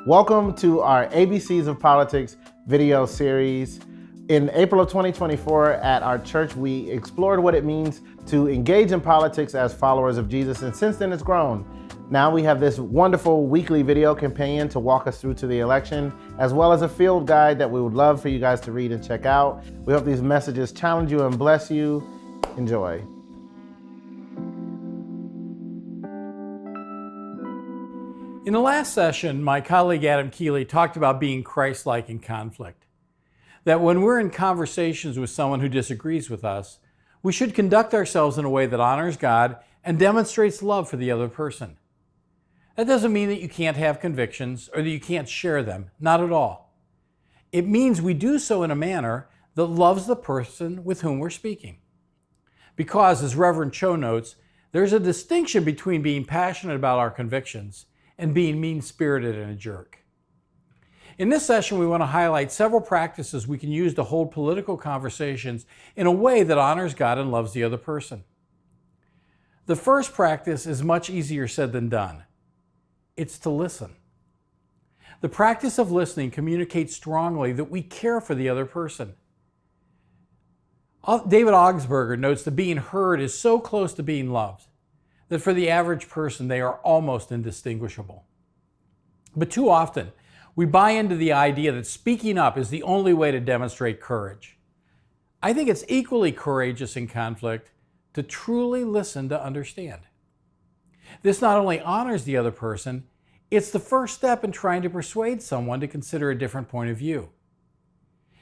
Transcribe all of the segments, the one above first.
Welcome to our ABCs of Politics video series. In April of 2024 at our church, we explored what it means to engage in politics as followers of Jesus, and since then it's grown. Now we have this wonderful weekly video companion to walk us through to the election, as well as a field guide that we would love for you guys to read and check out. We hope these messages challenge you and bless you. Enjoy. In the last session, my colleague Adam Keeley talked about being Christ-like in conflict. That when we're in conversations with someone who disagrees with us, we should conduct ourselves in a way that honors God and demonstrates love for the other person. That doesn't mean that you can't have convictions or that you can't share them, not at all. It means we do so in a manner that loves the person with whom we're speaking. Because, as Reverend Cho notes, there's a distinction between being passionate about our convictions and being mean-spirited and a jerk. In this session, we want to highlight several practices we can use to hold political conversations in a way that honors God and loves the other person. The first practice is much easier said than done. It's to listen. The practice of listening communicates strongly that we care for the other person. David Augsburger notes that being heard is so close to being loved that for the average person, they are almost indistinguishable. But too often, we buy into the idea that speaking up is the only way to demonstrate courage. I think it's equally courageous in conflict to truly listen to understand. This not only honors the other person, it's the first step in trying to persuade someone to consider a different point of view.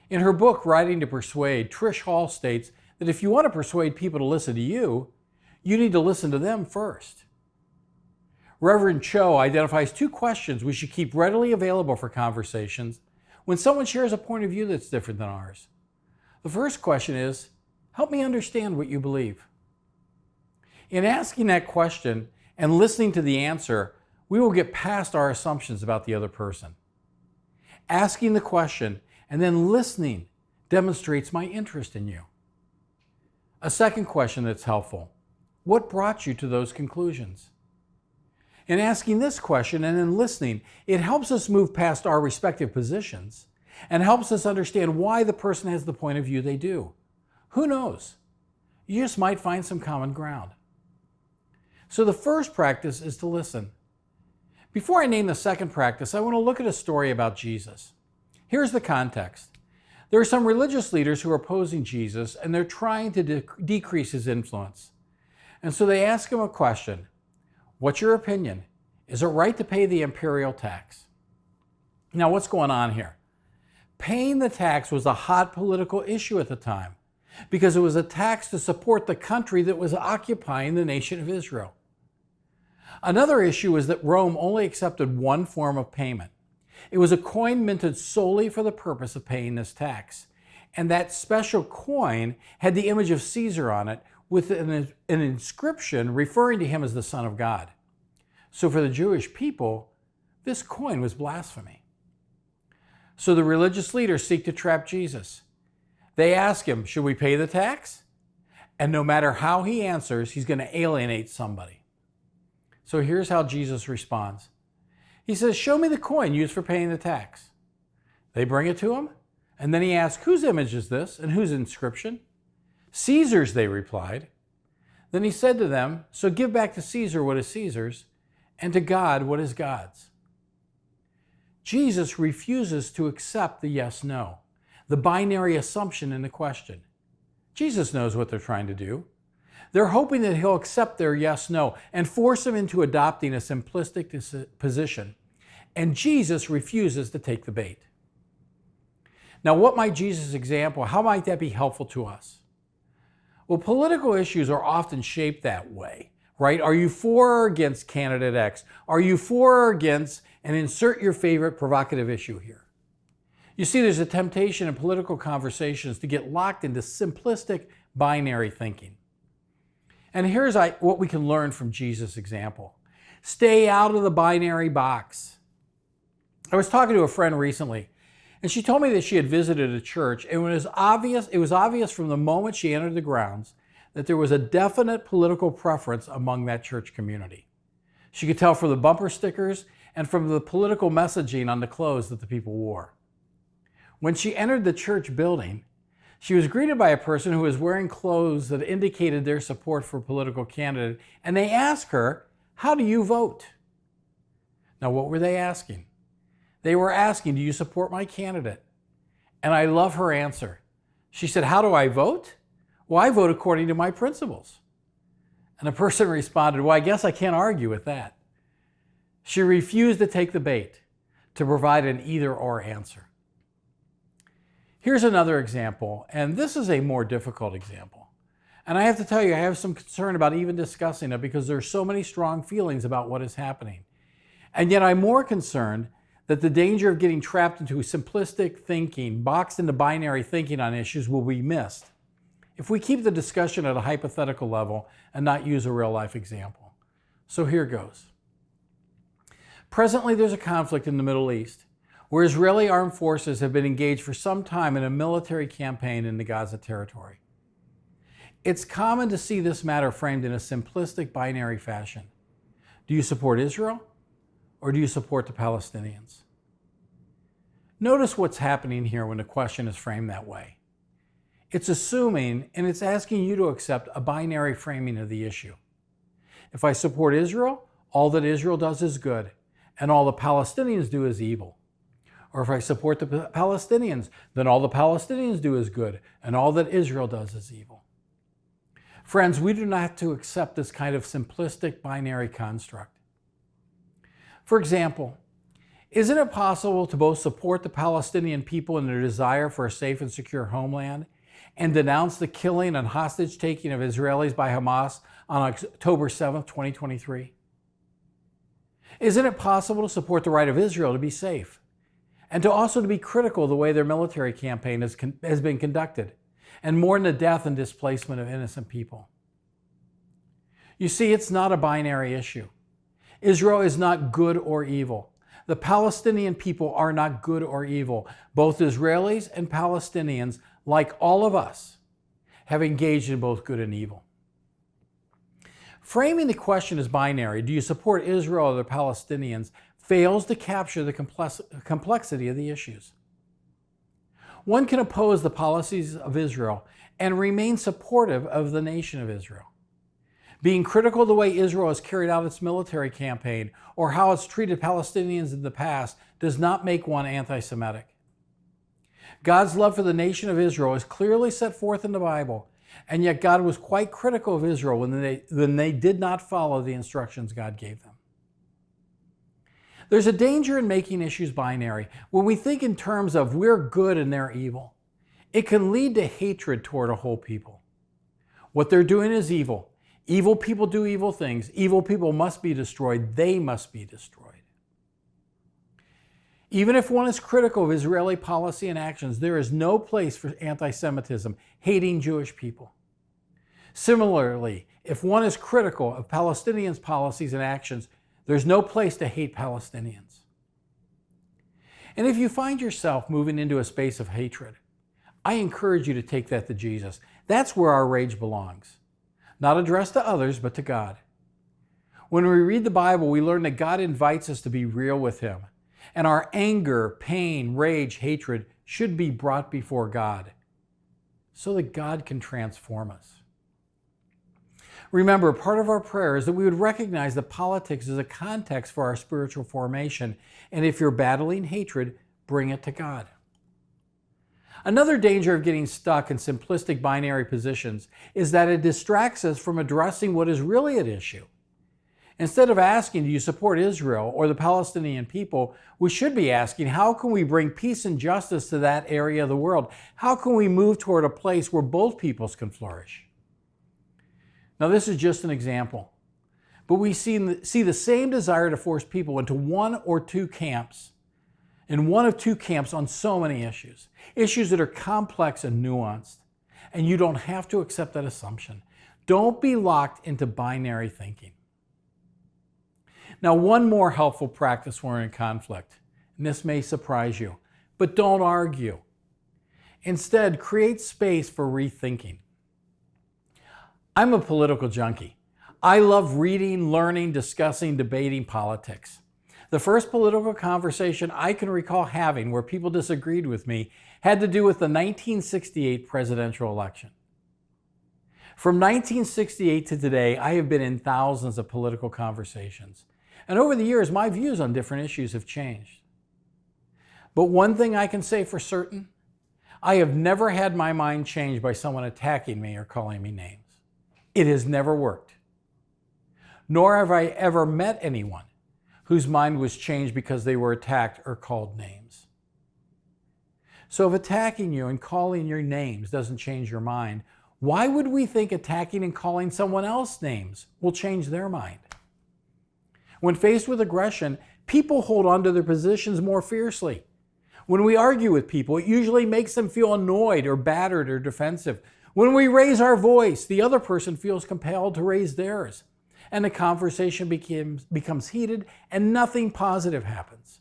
In her book, Writing to Persuade, Trish Hall states that if you want to persuade people to listen to you, you need to listen to them first. Reverend Cho identifies two questions we should keep readily available for conversations when someone shares a point of view that's different than ours. The first question is, help me understand what you believe. In asking that question and listening to the answer, we will get past our assumptions about the other person. Asking the question and then listening demonstrates my interest in you. A second question that's helpful: what brought you to those conclusions? In asking this question and in listening, it helps us move past our respective positions and helps us understand why the person has the point of view they do. Who knows? You just might find some common ground. So the first practice is to listen. Before I name the second practice, I want to look at a story about Jesus. Here's the context. There are some religious leaders who are opposing Jesus, and they're trying to decrease his influence. And so they ask him a question. What's your opinion? Is it right to pay the imperial tax? Now, what's going on here? Paying the tax was a hot political issue at the time because it was a tax to support the country that was occupying the nation of Israel. Another issue was that Rome only accepted one form of payment. It was a coin minted solely for the purpose of paying this tax. And that special coin had the image of Caesar on it, with an inscription referring to him as the Son of God. So for the Jewish people, this coin was blasphemy. So the religious leaders seek to trap Jesus. They ask him, should we pay the tax? And no matter how he answers, he's going to alienate somebody. So here's how Jesus responds. He says, show me the coin used for paying the tax. They bring it to him, and then he asks, whose image is this and whose inscription? Caesar's, they replied. Then he said to them, so give back to Caesar what is Caesar's, and to God what is God's. Jesus refuses to accept the yes-no, the binary assumption in the question. Jesus knows what they're trying to do. They're hoping that he'll accept their yes-no and force them into adopting a simplistic position. And Jesus refuses to take the bait. Now, what might Jesus' example, how might that be helpful to us? Well, political issues are often shaped that way, right? Are you for or against candidate X? Are you for or against, and insert your favorite provocative issue here? You see, there's a temptation in political conversations to get locked into simplistic binary thinking. And here's what we can learn from Jesus' example. Stay out of the binary box. I was talking to a friend recently, and she told me that she had visited a church, and it was obvious from the moment she entered the grounds that there was a definite political preference among that church community. She could tell from the bumper stickers and from the political messaging on the clothes that the people wore. When she entered the church building, she was greeted by a person who was wearing clothes that indicated their support for a political candidate, and they asked her, "How do you vote?" Now, what were they asking? They were asking, "Do you support my candidate?" And I love her answer. She said, "How do I vote? Well, I vote according to my principles." And the person responded, "Well, I guess I can't argue with that." She refused to take the bait, to provide an either-or answer. Here's another example, and this is a more difficult example. And I have to tell you, I have some concern about even discussing it because there's so many strong feelings about what is happening. And yet I'm more concerned that the danger of getting trapped into simplistic thinking, boxed into binary thinking on issues will be missed if we keep the discussion at a hypothetical level and not use a real-life example. So here goes. Presently, there's a conflict in the Middle East where Israeli armed forces have been engaged for some time in a military campaign in the Gaza territory. It's common to see this matter framed in a simplistic binary fashion. Do you support Israel or do you support the Palestinians? Notice what's happening here when the question is framed that way. It's assuming and it's asking you to accept a binary framing of the issue. If I support Israel, all that Israel does is good, and all the Palestinians do is evil. Or if I support the Palestinians, then all the Palestinians do is good, and all that Israel does is evil. Friends, we do not have to accept this kind of simplistic binary construct. For example, isn't it possible to both support the Palestinian people in their desire for a safe and secure homeland and denounce the killing and hostage-taking of Israelis by Hamas on October 7th, 2023? Isn't it possible to support the right of Israel to be safe and to also to be critical of the way their military campaign has been conducted and mourn the death and displacement of innocent people? You see, it's not a binary issue. Israel is not good or evil. The Palestinian people are not good or evil. Both Israelis and Palestinians, like all of us, have engaged in both good and evil. Framing the question as binary, do you support Israel or the Palestinians, fails to capture the complexity of the issues. One can oppose the policies of Israel and remain supportive of the nation of Israel. Being critical of the way Israel has carried out its military campaign or how it's treated Palestinians in the past does not make one anti-Semitic. God's love for the nation of Israel is clearly set forth in the Bible, and yet God was quite critical of Israel when they did not follow the instructions God gave them. There's a danger in making issues binary. When we think in terms of we're good and they're evil, it can lead to hatred toward a whole people. What they're doing is evil. Evil people do evil things. Evil people must be destroyed. They must be destroyed. Even if one is critical of Israeli policy and actions, there is no place for anti-Semitism, hating Jewish people. Similarly, if one is critical of Palestinians' policies and actions, there's no place to hate Palestinians. And if you find yourself moving into a space of hatred, I encourage you to take that to Jesus. That's where our rage belongs. Not addressed to others, but to God. When we read the Bible, we learn that God invites us to be real with Him. And our anger, pain, rage, hatred should be brought before God so that God can transform us. Remember, part of our prayer is that we would recognize that politics is a context for our spiritual formation. And if you're battling hatred, bring it to God. Another danger of getting stuck in simplistic binary positions is that it distracts us from addressing what is really at issue. Instead of asking, do you support Israel or the Palestinian people, we should be asking, how can we bring peace and justice to that area of the world? How can we move toward a place where both peoples can flourish? Now, this is just an example, but we see the same desire to force people into one or two camps, in one of two camps on so many issues that are complex and nuanced, and you don't have to accept that assumption. Don't be locked into binary thinking. Now, one more helpful practice when we're in conflict, and this may surprise you, but don't argue. Instead, create space for rethinking. I'm a political junkie. I love reading, learning, discussing, debating politics. The first political conversation I can recall having where people disagreed with me had to do with the 1968 presidential election. From 1968 to today, I have been in thousands of political conversations. And over the years, my views on different issues have changed. But one thing I can say for certain, I have never had my mind changed by someone attacking me or calling me names. It has never worked. Nor have I ever met anyone whose mind was changed because they were attacked or called names. So if attacking you and calling your names doesn't change your mind, why would we think attacking and calling someone else names will change their mind? When faced with aggression, people hold on to their positions more fiercely. When we argue with people, it usually makes them feel annoyed or battered or defensive. When we raise our voice, the other person feels compelled to raise theirs, and the conversation becomes heated and nothing positive happens.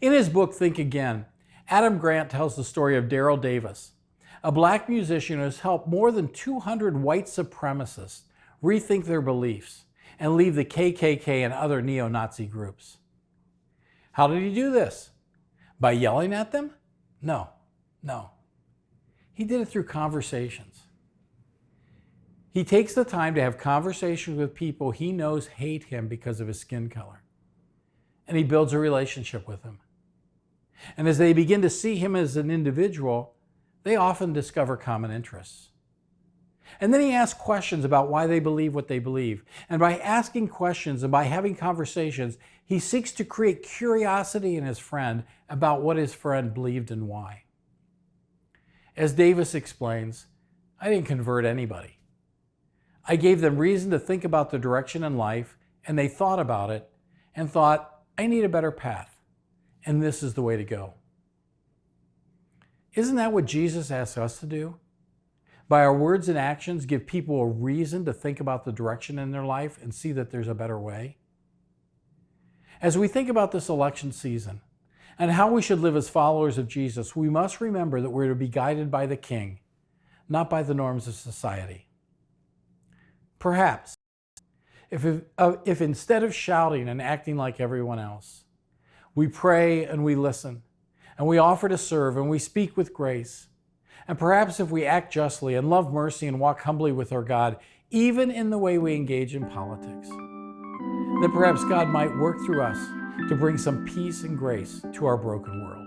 In his book, Think Again, Adam Grant tells the story of Daryl Davis, a black musician who has helped more than 200 white supremacists rethink their beliefs and leave the KKK and other neo-Nazi groups. How did he do this? By yelling at them? No. He did it through conversations. He takes the time to have conversations with people he knows hate him because of his skin color. And he builds a relationship with them. And as they begin to see him as an individual, they often discover common interests. And then he asks questions about why they believe what they believe. And by asking questions and by having conversations, he seeks to create curiosity in his friend about what his friend believed and why. As Davis explains, I didn't convert anybody. I gave them reason to think about the direction in life, and they thought about it and thought, I need a better path, and this is the way to go. Isn't that what Jesus asks us to do? By our words and actions, give people a reason to think about the direction in their life and see that there's a better way? As we think about this election season and how we should live as followers of Jesus, we must remember that we're to be guided by the King, not by the norms of society. Perhaps, if instead of shouting and acting like everyone else, we pray and we listen, and we offer to serve and we speak with grace, and perhaps if we act justly and love mercy and walk humbly with our God, even in the way we engage in politics, then perhaps God might work through us to bring some peace and grace to our broken world.